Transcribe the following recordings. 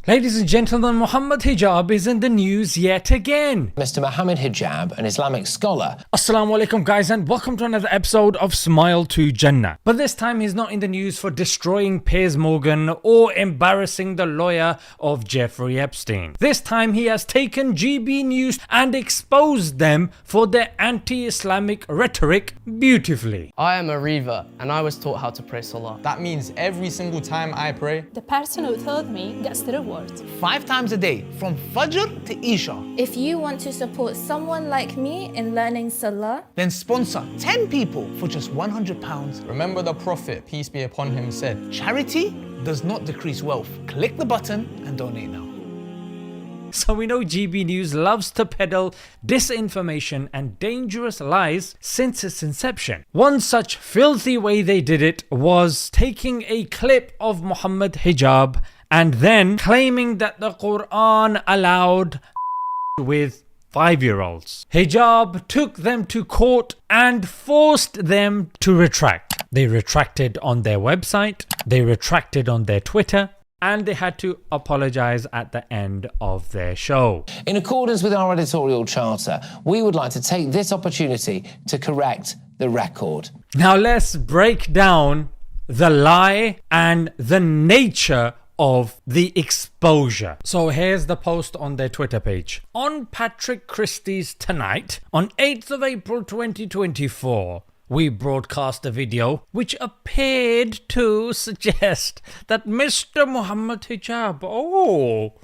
Ladies and gentlemen, Muhammad Hijab is in the news yet again. Mr. Muhammad Hijab, an Islamic scholar. Assalamu alaikum guys, and welcome to another episode of Smile to Jannah. But this time he's not in the news for destroying Piers Morgan or embarrassing the lawyer of Jeffrey Epstein. This time he has taken GB News and exposed them for their anti-Islamic rhetoric beautifully. I am a Riva and I was taught how to pray Salah. That means every single time I pray, the person who told me gets the reward. 5 times a day, from Fajr to Isha. If you want to support someone like me in learning Salah, then sponsor 10 people for just £100. remember the Prophet, peace be upon him, said, Charity does not decrease wealth. Click the button and donate now. So we know GB News loves to peddle disinformation and dangerous lies since its inception. One such filthy way they did it was taking a clip of Muhammad Hijab and then claiming that the Quran allowed with 5-year-olds. Hijab took them to court and forced them to retract. They retracted on their website, they retracted on their Twitter, and they had to apologize at the end of their show. In accordance with our editorial charter, we would like to take this opportunity to correct the record. Now let's break down the lie and the nature of the exposure. So here's the post on their Twitter page. On Patrick Christie's Tonight, on 8th of April 2024, we broadcast a video which appeared to suggest that Mr. Muhammad Hijab, oh,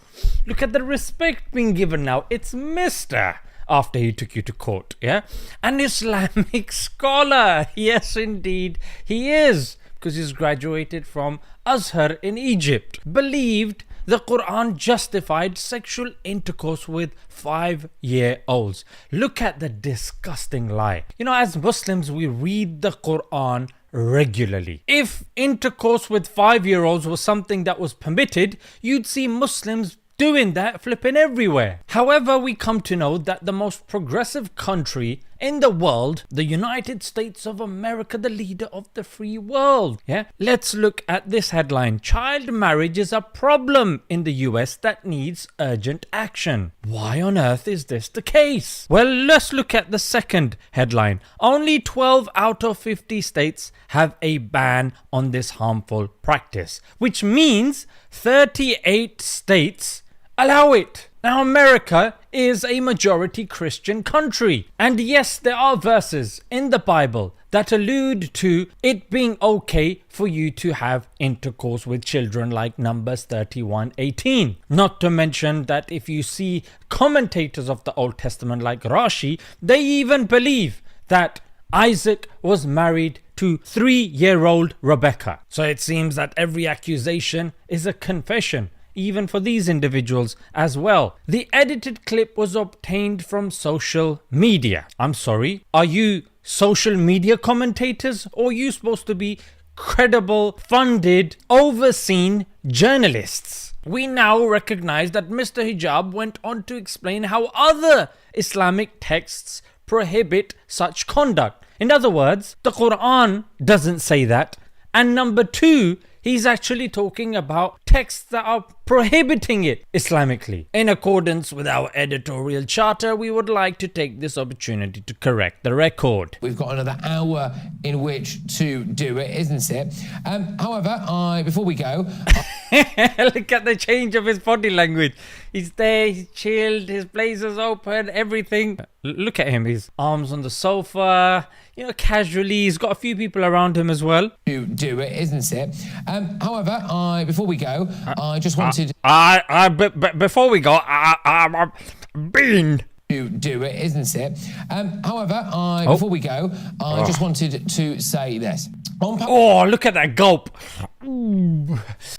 look at the respect being given now, it's Mr. after he took you to court, yeah? An Islamic scholar, yes indeed he is, because he's graduated from Azhar in Egypt, believed the Quran justified sexual intercourse with 5-year-olds. Look at the disgusting lie. You know, as Muslims, we read the Quran regularly. If intercourse with 5-year-olds was something that was permitted, you'd see Muslims doing that flipping everywhere. However, we come to know that the most progressive country in the world, the United States of America, the leader of the free world. Yeah, let's look at this headline. Child marriage is a problem in the US that needs urgent action. Why on earth is this the case? Well, let's look at the second headline. Only 12 out of 50 states have a ban on this harmful practice, which means 38 states allow it. Now, America is a majority Christian country, and yes, there are verses in the Bible that allude to it being okay for you to have intercourse with children, like Numbers 31:18. Not to mention that if you see commentators of the Old Testament like Rashi, they even believe that Isaac was married to 3-year-old Rebecca. So it seems that every accusation is a confession, even for these individuals as well. The edited clip was obtained from social media. I'm sorry, are you social media commentators, or are you supposed to be credible, funded, overseen journalists? We now recognize that Mr. Hijab went on to explain how other Islamic texts prohibit such conduct. In other words, the Quran doesn't say that. And number 2, he's actually talking about texts that are prohibiting it Islamically. In accordance with our editorial charter, we would like to take this opportunity to correct the record. We've got another hour in which to do it, isn't it? However, before we go... Look at the change of his body language. He's there, he's chilled, his blazer's open, everything. Look at him, his arms on the sofa, you know, casually. He's got a few people around him as well. To do it, isn't it? However, before we go, I just wanted... Before we go, Bean. To do it, isn't it? Before we go, I just wanted to say this. Oh, look at that gulp.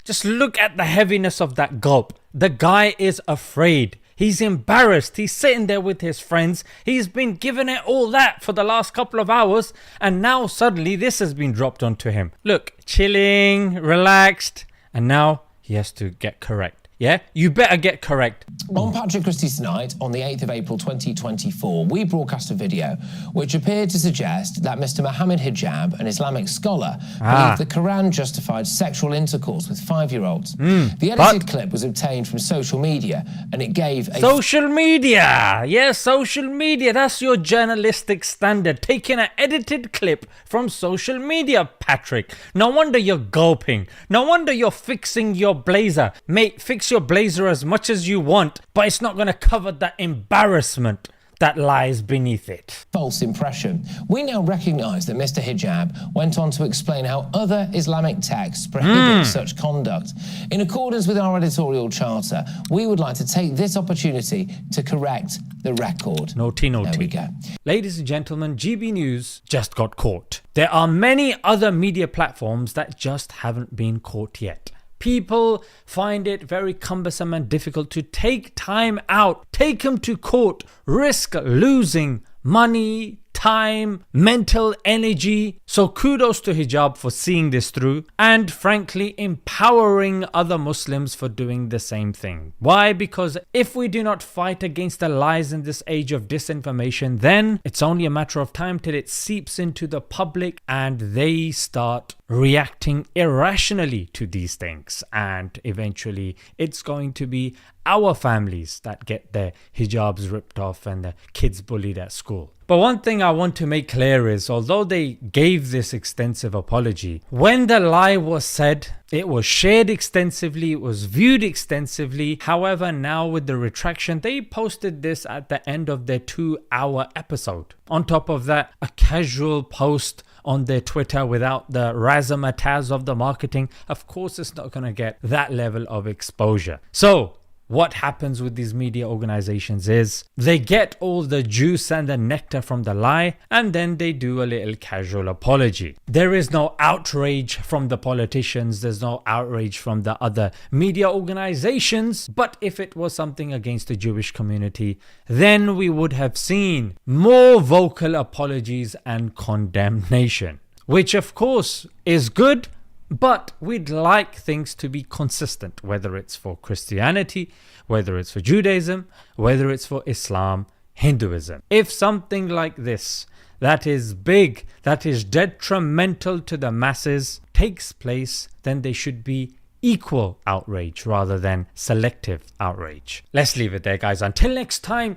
Just look at the heaviness of that gulp. The guy is afraid. He's embarrassed. He's sitting there with his friends. He's been giving it all that for the last couple of hours, and now suddenly this has been dropped onto him. Look, chilling, relaxed, and now he has to get correct. yeah, you better get correct. On Patrick Christie's Tonight, on the 8th of April 2024, we broadcast a video which appeared to suggest that Mr. محمد Hijab, an Islamic scholar, believed the Quran justified sexual intercourse with 5-year-olds. The edited clip was obtained from social media and it gave a... Social media! Yes, social media. That's your journalistic standard. Taking an edited clip from social media, Patrick. No wonder you're gulping. No wonder you're fixing your blazer. Mate, fix your blazer as much as you want, but it's not going to cover that embarrassment that lies beneath it. False impression. We now recognise that Mr. Hijab went on to explain how other Islamic texts prohibit such conduct. In accordance with our editorial charter, we would like to take this opportunity to correct the record. Naughty, naughty. There we go. Ladies and gentlemen, GB News just got caught. There are many other media platforms that just haven't been caught yet. People find it very cumbersome and difficult to take time out, take them to court, risk losing money, time, mental energy. So kudos to Hijab for seeing this through and frankly empowering other Muslims for doing the same thing. Why? Because if we do not fight against the lies in this age of disinformation, then it's only a matter of time till it seeps into the public and they start reacting irrationally to these things, and eventually it's going to be our families that get their hijabs ripped off and the kids bullied at school. But one thing I want to make clear is, although they gave this extensive apology, when the lie was said, it was shared extensively, it was viewed extensively. However, now with the retraction, they posted this at the end of their 2-hour episode. On top of that, a casual post on their Twitter without the razzmatazz of the marketing. Of course, it's not going to get that level of exposure. So what happens with these media organizations is they get all the juice and the nectar from the lie and then they do a little casual apology. There is no outrage from the politicians, there's no outrage from the other media organizations, but if it was something against the Jewish community, then we would have seen more vocal apologies and condemnation, which of course is good. But we'd like things to be consistent, whether it's for Christianity, whether it's for Judaism, whether it's for Islam, Hinduism. If something like this, that is big, that is detrimental to the masses, takes place, then there should be equal outrage rather than selective outrage. Let's leave it there, guys. Until next time,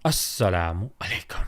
Assalamu alaikum.